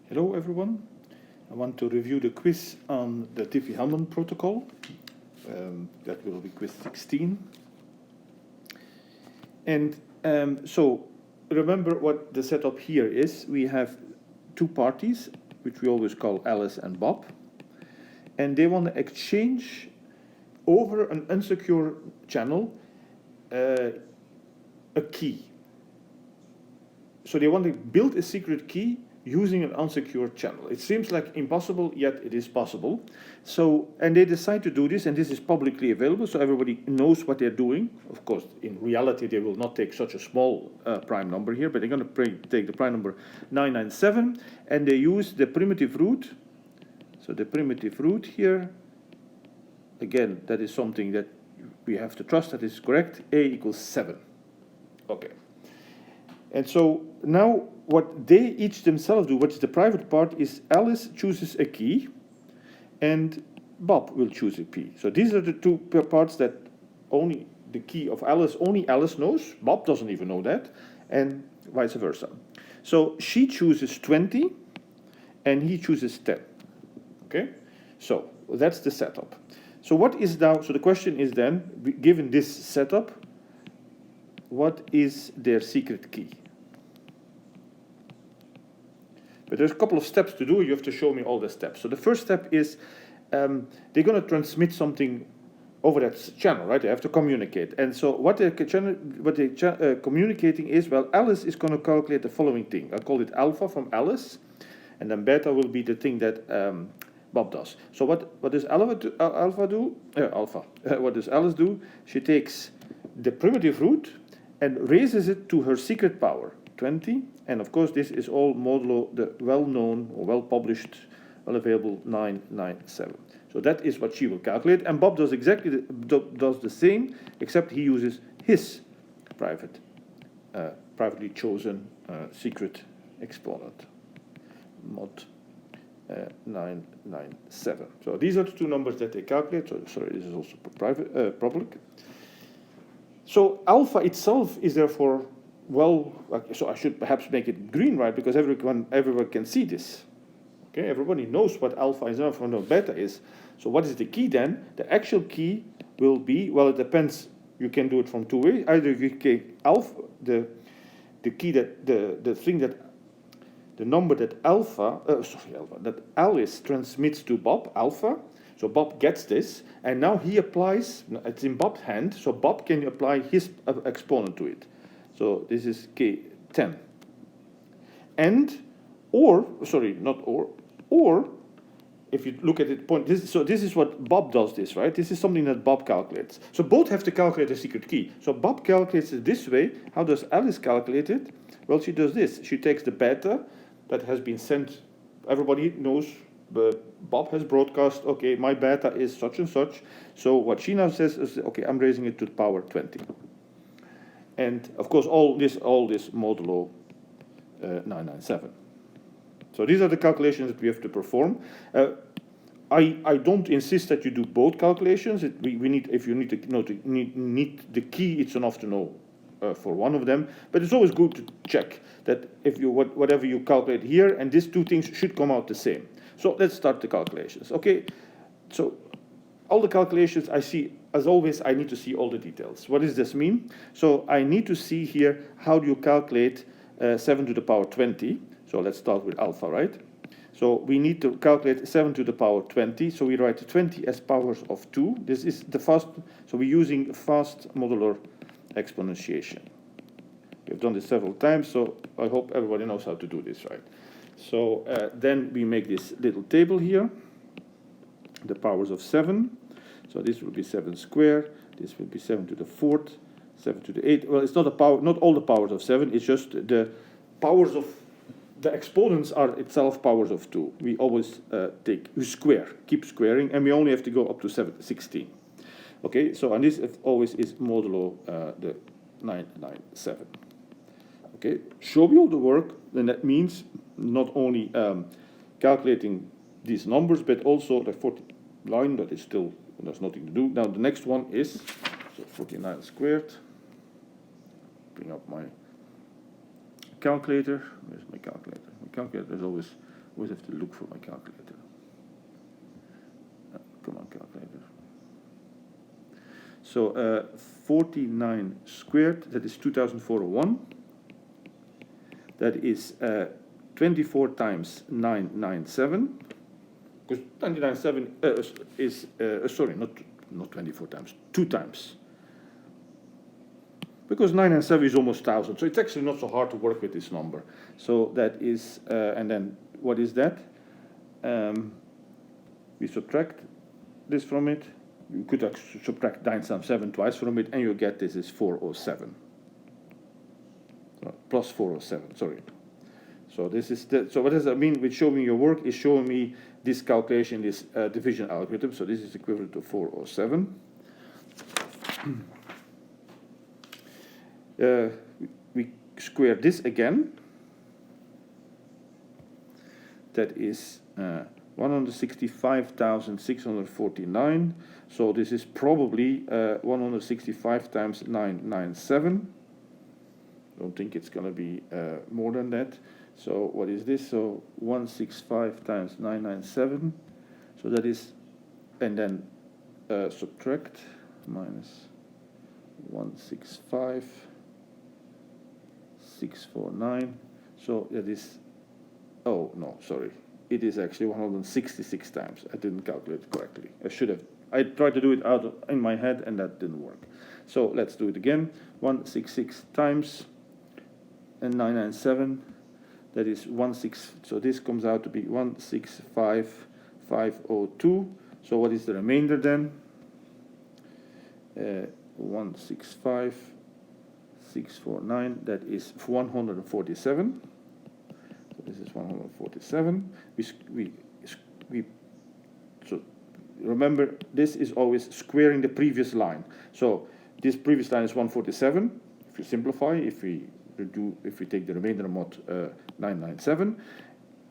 Hello everyone. I want to review the quiz on the Diffie-Hellman protocol. That will be quiz 16. And so remember what the setup here is. We have two parties, which we always call Alice and Bob. And they want to exchange over an unsecure channel a key. So they want to build a secret key using an unsecured channel. It seems like impossible, yet it is possible. So, and they decide to do this, and this is publicly available, so everybody knows what they're doing. Of course, in reality, they will not take such a small prime number here, but they're going to take the prime number 997, and they use the primitive root. So the primitive root here, again, that is something that we have to trust that is correct. A equals 7. Okay. And so now what they each themselves do, what is the private part, is Alice chooses a key and Bob will choose a key. So these are the two parts that only the key of Alice, only Alice knows. Bob doesn't even know that, and vice versa. So she chooses 20 and he chooses 10. Okay? So that's the setup. So what is now, so the question is then, given this setup, what is their secret key? But there's a couple of steps to do. You have to show me all the steps. So the first step is they're going to transmit something over that channel, right? They have to communicate. And so what they're communicating is, well, Alice is going to calculate the following thing. I'll call it alpha from Alice, and then beta will be the thing that Bob does. So what does alpha do? What does Alice do? She takes the primitive root and raises it to her secret power, 20. And of course, this is all modulo the well-known or well-published, well-available 997. So that is what she will calculate. And Bob does exactly does the same, except he uses his privately chosen secret exponent, mod 997. So these are the two numbers that they calculate. So sorry, this is also public. So alpha itself is therefore, well, so I should perhaps make it green, right? Because everyone can see this. Okay, everybody knows what alpha is, alpha and beta is. So what is the key then? The actual key will be, well, it depends. You can do it from two ways. Either you take alpha, the key that the number that that Alice transmits to Bob, alpha. So Bob gets this, and now he applies, it's in Bob's hand, so Bob can apply his exponent to it. So this is K10. Or if you look at it, this is what Bob does this, right? This is something that Bob calculates. So both have to calculate a secret key. So Bob calculates it this way. How does Alice calculate it? Well, she does this. She takes the beta that has been sent. Everybody knows, but Bob has broadcast, okay, my beta is such and such. So what she now says is, okay, I'm raising it to the power 20. And of course, all this modulo 997. So these are the calculations that we have to perform. I don't insist that you do both calculations. We need, if you need to know need the key, it's enough to know for one of them. But it's always good to check that if you whatever you calculate here, and these two things should come out the same. So let's start the calculations. Okay, so all the calculations I see, as always, I need to see all the details. What does this mean? So I need to see here, how do you calculate 7 to the power 20? So let's start with alpha, right? So we need to calculate 7 to the power 20. So we write 20 as powers of 2. This is the fast, so we're using fast modular exponentiation. We've done this several times, so I hope everybody knows how to do this, right? So then we make this little table here, the powers of 7. So this will be 7 squared. This will be 7 to the 4th, 7 to the 8th. Well, it's not a power, not all the powers of 7. It's just the powers of the exponents are itself powers of 2. We always keep squaring, and we only have to go up to 16. Okay, so and this always is modulo the 997. Okay, show me all the work, then that means not only calculating these numbers, but also the 40 line, that is still, there's nothing to do. Now the next one is, so 49 squared, bring up my calculator. Where's my calculator? My calculator is always always have to look for my calculator. Come on, calculator. So 49 squared, that is 2401. That is 24 times 997. Because 997 is, sorry, not 24 times, 2 times. Because 997 is almost 1,000, so it's actually not so hard to work with this number. So that is, and then what is that? We subtract this from it. You could actually subtract 997 twice from it, and you get this is 407. Plus 407, sorry. So this is so what does that mean with showing your work? Is showing me this calculation, this division algorithm. So this is equivalent to 407. We square this again. That is 165,649. So this is probably 165 times 997. Don't think it's going to be more than that. So what is this? So 165 times 997. So that is, and then subtract minus 165, 649. So that is, oh no, sorry. It is actually 166 times. I didn't calculate it correctly. I should have. I tried to do it in my head and that didn't work. So let's do it again. 166 times and 997. That is 16. So this comes out to be 165,502. So what is the remainder then? 165,649. That is 147. So this is 147. So remember, this is always squaring the previous line. So this previous line is 147. If you simplify, if we take the remainder mod 997,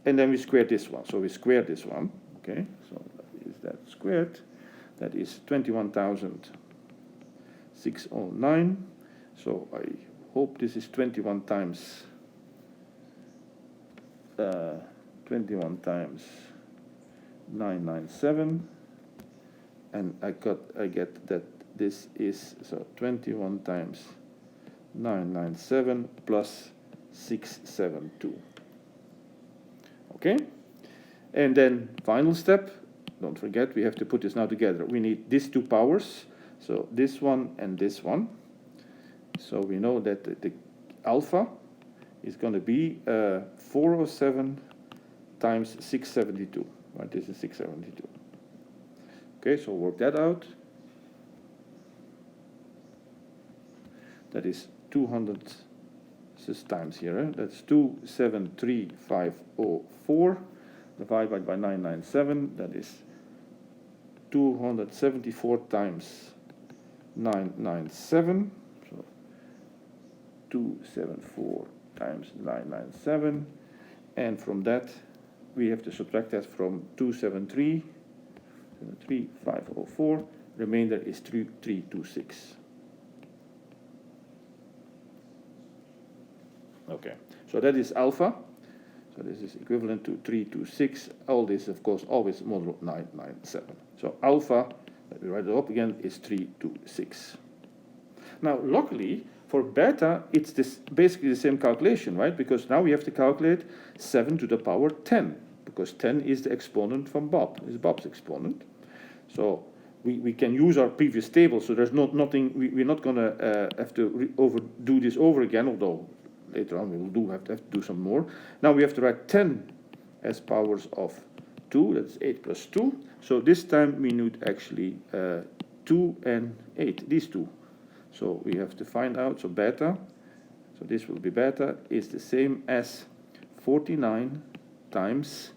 and then we square this one. So we square this one. Okay, so is that squared? That is 21,609. So I hope this is 21 times 997, and I get that this is so 21 times 997 plus 672. Okay, and then final step, don't forget we have to put this now together. We need these two powers, so this one and this one. So we know that the alpha is going to be 407 times 672. Right, this is 672. Okay, so work that out. That is 200 times here. That's 273,504 divided by 997. That is 274 times 997. So 274 times 997. And from that, we have to subtract that from 273,504. Remainder is 326. Okay, so that is alpha. So this is equivalent to 326. All this, of course, always modulo 997. So alpha, let me write it up again, is 326. Now, luckily, for beta, it's basically the same calculation, right? Because now we have to calculate 7 to the power 10, because 10 is the exponent from Bob, is Bob's exponent. So we can use our previous table, so there's nothing, we're not going to have to do this over again, although later on we will have to do some more. Now we have to write 10 as powers of 2, that's 8 plus 2. So this time we need actually 2 and 8, these two. So we have to find out, so beta, so this will be beta, is the same as 49 times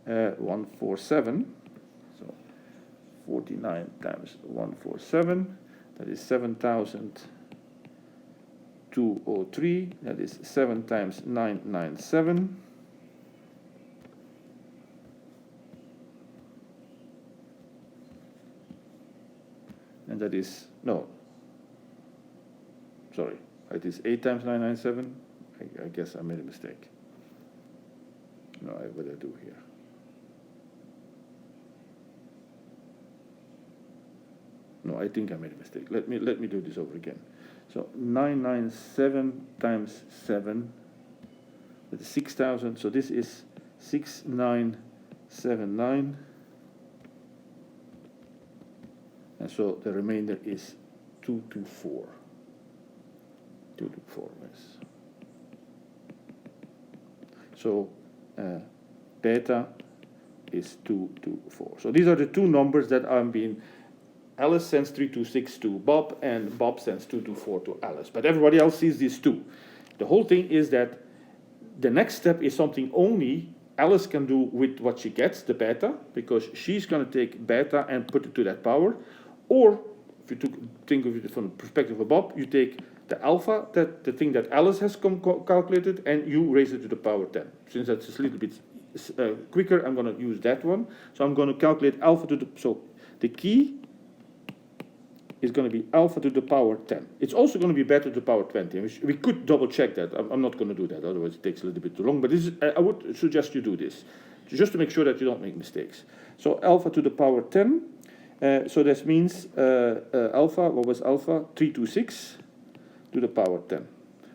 147. So 49 times 147, that is 7,203, that is 7 times 997. And that is, no, sorry, it is 8 times 997. I guess I made a mistake. No, what I do here. No, I think I made a mistake. Let me do this over again. So 997 times 7, that is 6,000. So this is 6979. And so the remainder is 224. 224, yes. So beta is 224. So these are the two numbers that are being, Alice sends 326 to Bob, and Bob sends 224 to Alice. But everybody else sees these two. The whole thing is that the next step is something only Alice can do with what she gets, the beta, because she's going to take beta and put it to that power. Or, if you think of it from the perspective of Bob, you take the alpha, the thing that Alice has calculated, and you raise it to the power 10. Since that's a little bit quicker, I'm going to use that one. So I'm going to calculate alpha to the, so the key is going to be alpha to the power 10. It's also going to be beta to the power 20. We could double check that. I'm not going to do that, otherwise it takes a little bit too long. But this is, I would suggest you do this, just to make sure that you don't make mistakes. So alpha to the power 10. So this means alpha, what was alpha? 326 to the power 10.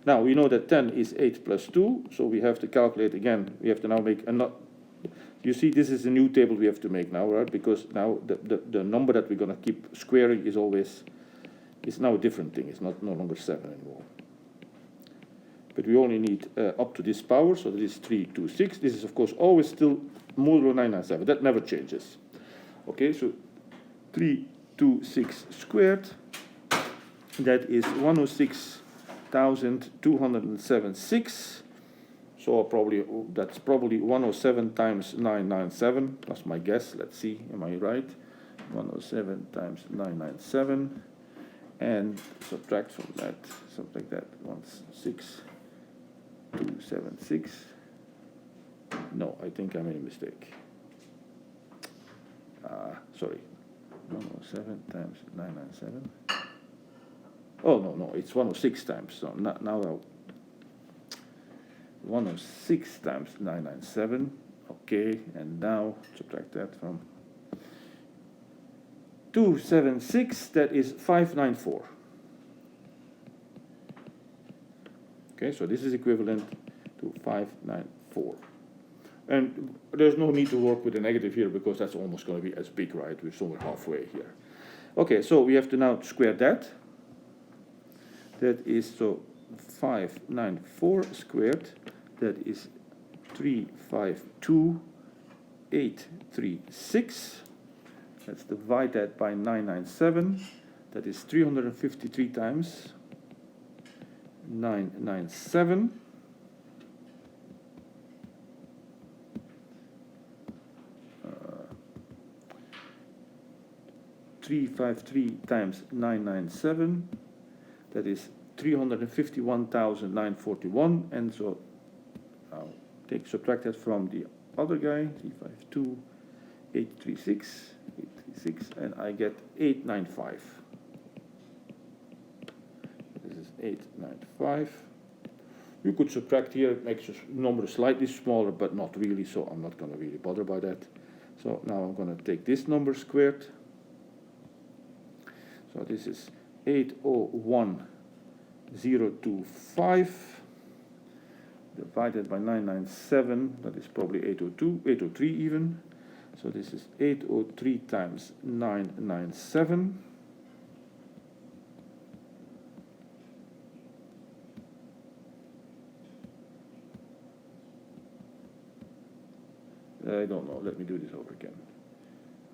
Now we know that 10 is 8 plus 2, so we have to calculate again. We have to now make another. You see, this is a new table we have to make now, right? Because now the number that we're going to keep squaring is always, is now a different thing. It's no longer 7 anymore. But we only need up to this power, so that is 326. This is, of course, always still modulo 997. That never changes. Okay, so 326 squared, that is 106,276. So probably that's probably 107 times 997. That's my guess. Let's see, am I right? 107 times 997, and subtract from that something like that. 16276. No, I think I made a mistake. Sorry. 107 times 997. Oh no, it's 106 times. So now 106 times 997. Okay, and now subtract that from 276. That is 594. Okay, so this is equivalent to 594. And there's no need to work with a negative here because that's almost going to be as big, right? We're somewhere halfway here. Okay, so we have to now square that. That is, so 594 squared, that is 352,836. Let's divide that by 997. That is 353 times 997. 353 times 997, that is 351,941, and so I'll subtract that from the other guy, 352,836, and I get 895. This is 895. You could subtract here, it makes the number slightly smaller, but not really, so I'm not going to really bother by that. So now I'm going to take this number squared. So this is 801,025 divided by 997, that is probably 802, 803 even. So this is 803 times 997. I don't know, let me do this over again.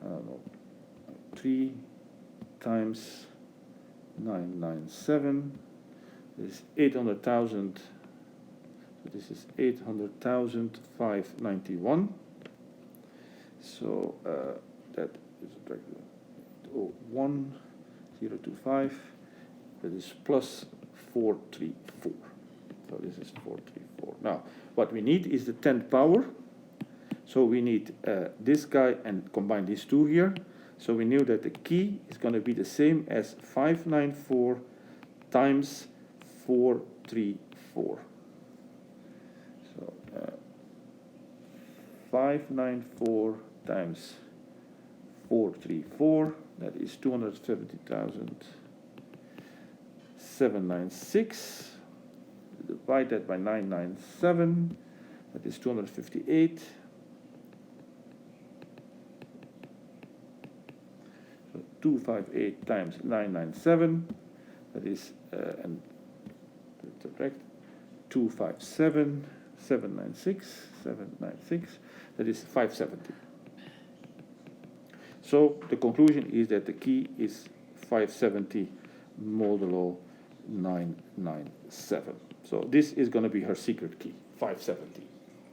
I don't know. 3 times 997 is 800,000. So this is 800,591. So that is 801,025. That is plus 434. So this is 434. Now, what we need is the 10th power. So we need this guy and combine these two here. So we knew that the key is going to be the same as 594 times 434. So 594 times 434, that is 270,796. Divide that by 997, that is 258. So 258 times 997, that is, and subtract 257, 796, that is 570. So the conclusion is that the key is 570 modulo 997. So this is going to be her secret key, 570.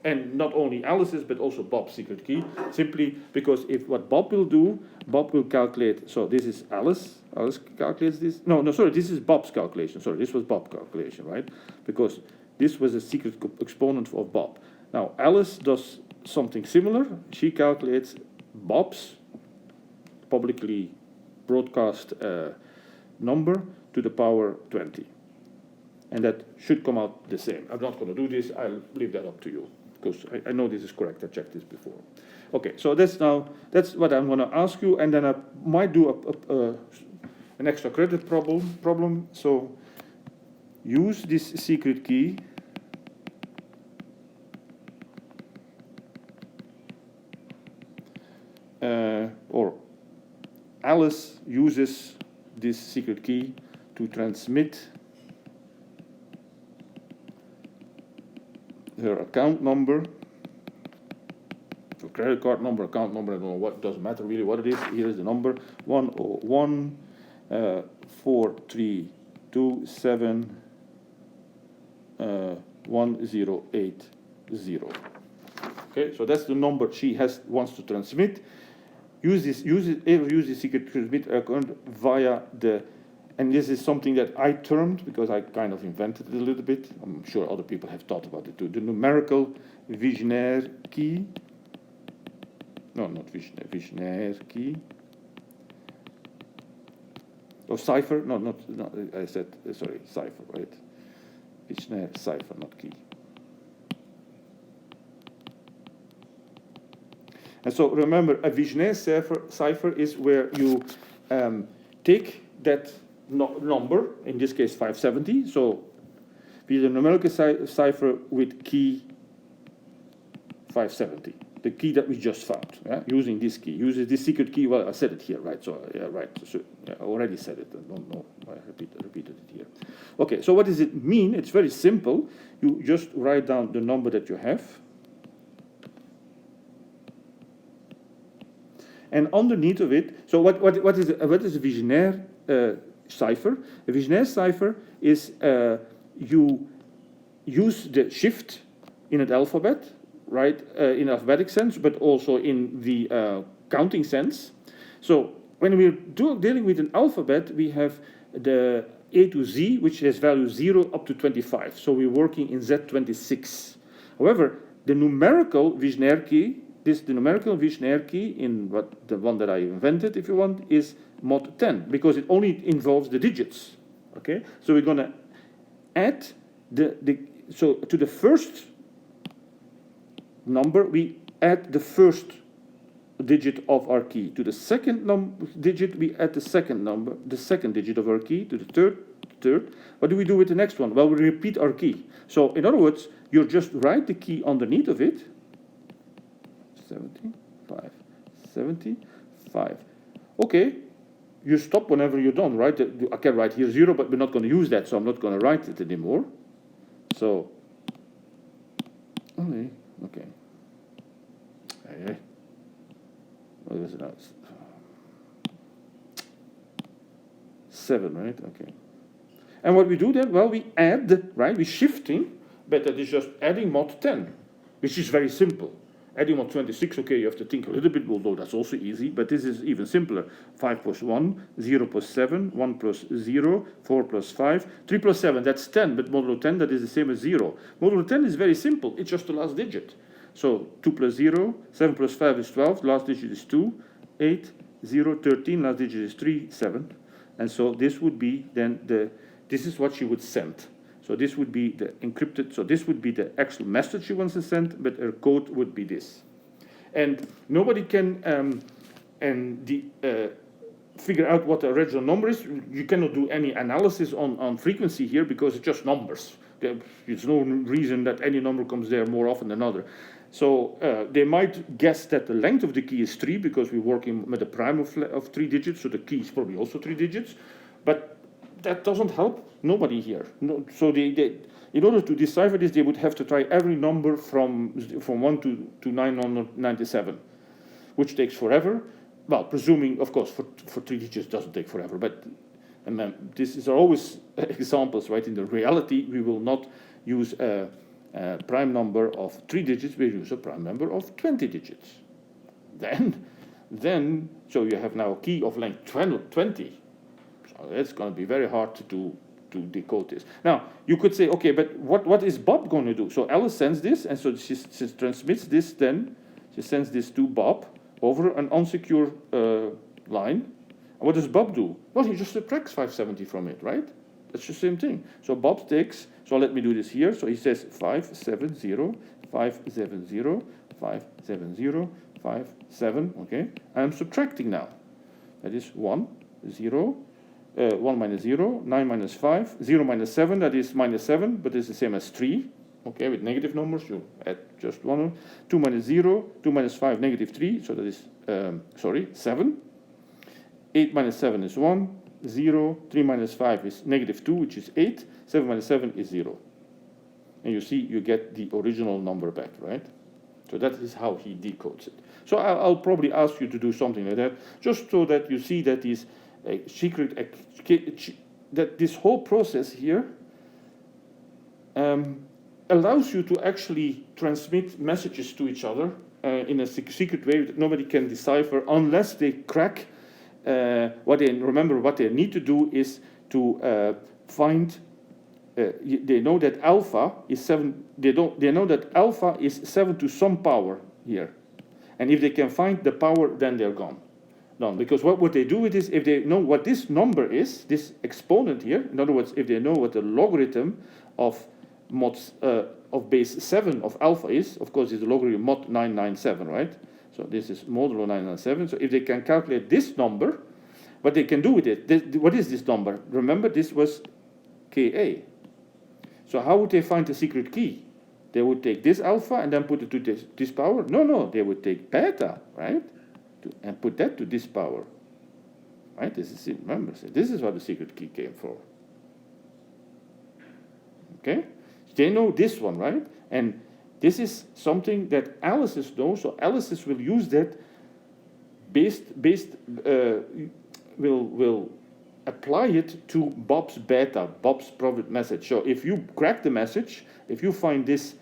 And not only Alice's, but also Bob's secret key, simply because if what Bob will do, Bob will calculate, so this is Alice calculates this, sorry, this is Bob's calculation, sorry, this was Bob's calculation, right? Because this was a secret exponent of Bob. Now, Alice does something similar, she calculates Bob's publicly broadcast number to the power 20. And that should come out the same. I'm not going to do this, I'll leave that up to you, because I know this is correct, I checked this before. Okay, so that's what I'm going to ask you, and then I might do an extra credit problem. So use this secret key or Alice uses this secret key to transmit her account number, so credit card number, account number, I don't know what, doesn't matter really what it is. Here is the number 101 4327 1080. Okay, so that's the number she wants to transmit. Use this secret transmit account via the, and this is something that I termed, because I kind of invented it a little bit. I'm sure other people have thought about it too. The numerical Vigenère key. No, not Vigenère key. Or cipher. No, I said, sorry, cipher, right? Vigenère cipher, not key. And so remember, a Vigenère cipher is where you take that number, in this case 570, so we have a numerical cipher with key 570, the key that we just found, using this key, uses this secret key. Well, I said it here, right? So, yeah, right. So, yeah, I already said it. I don't know why I repeated it here. Okay, so what does it mean? It's very simple. You just write down the number that you have. And underneath of it, so what is a Vigenère cipher? A Vigenère cipher is you use the shift in an alphabet, right, in alphabetic sense, but also in the counting sense. So when we're dealing with an alphabet, we have the A to Z, which has value 0 up to 25. So we're working in Z26. However, the numerical Vigenère key, the numerical Vigenère key, in the one that I invented, if you want, is mod 10, because it only involves the digits. Okay, so we're going to add so to the first number we add the first digit of our key. To the second digit we add the second digit of our key. To the third. What do we do with the next one? Well, we repeat our key. So in other words, you just write the key underneath of it. 75. Okay, you stop whenever you're done, right? I can write here 0, but we're not going to use that, so I'm not going to write it anymore. So, okay. What is it now? 7, right? Okay. And what we do then? Well, we add, right? We're shifting, but that is just adding mod 10, which is very simple. Adding mod 26, okay, you have to think a little bit, although that's also easy, but this is even simpler. 5 plus 1, 0 plus 7, 1 plus 0, 4 plus 5, 3 plus 7, that's 10, but modulo 10, that is the same as 0. Modulo 10 is very simple, it's just the last digit. So 2 plus 0, 7 plus 5 is 12, last digit is 2, 8, 0, 13, last digit is 3, 7. And so this would be then this is what she would send. So this would be the encrypted, so this would be the actual message she wants to send, but her code would be this. And nobody can figure out what the original number is. You cannot do any analysis on frequency here because it's just numbers. There's no reason that any number comes there more often than another. So they might guess that the length of the key is 3 because we're working with a prime of 3 digits, so the key is probably also 3 digits. But that doesn't help nobody here. No, so they, in order to decipher this, they would have to try every number from 1 to 997, which takes forever. Well, presuming, of course, for 3 digits doesn't take forever, but this is always examples, right? In the reality, we will not use a prime number of 3 digits, we use a prime number of 20 digits. Then, so you have now a key of length 20. So it's going to be very hard to decode this. Now, you could say, okay, but what is Bob going to do? So Alice sends this, and so she transmits this then, she sends this to Bob over an unsecure line. And what does Bob do? Well, he just subtracts 570 from it, right? That's the same thing. So Bob takes, so let me do this here. So he says 570, 570, 570, 57, okay? I'm subtracting now. That is 1, 0, 1 minus 0, 9 minus 5, 0 minus 7, that is minus 7, but it's the same as 3. Okay, with negative numbers, you add just 1. 2 minus 0, 2 minus 5, negative 3, so that is, 7. 8 minus 7 is 1, 0. 3 minus 5 is negative 2, which is 8. 7 minus 7 is 0. And you see, you get the original number back, right? So that is how he decodes it. So I'll probably ask you to do something like that, just so that you see that these that this whole process here allows you to actually transmit messages to each other in a secret way that nobody can decipher unless they crack what they need to do is to find. They know that alpha is 7. They know that alpha is 7 to some power here, and if they can find the power, then they're gone. Because what they do with this, if they know what this number is, this exponent here, in other words, if they know what the logarithm of base 7 of alpha is, of course, it's the logarithm mod 997, right? So this is modulo 997. So if they can calculate this number, what they can do with it, what is this number? Remember, this was Ka. So how would they find the secret key? They would take this alpha and then put it to this power? No, they would take beta, right? And put that to this power, right? This is, remember, this is what the secret key came for. Okay, they know this one, right? And this is something that Alice's know. So Alice's will use that. Will apply it to Bob's beta, Bob's private message. So if you crack the message, if you find this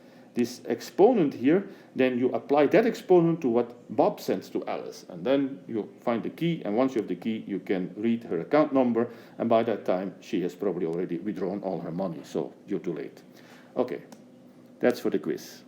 exponent here, then you apply that exponent to what Bob sends to Alice. And then you find the key, and once you have the key, you can read her account number, and by that time, she has probably already withdrawn all her money, so you're too late. Okay, that's for the quiz.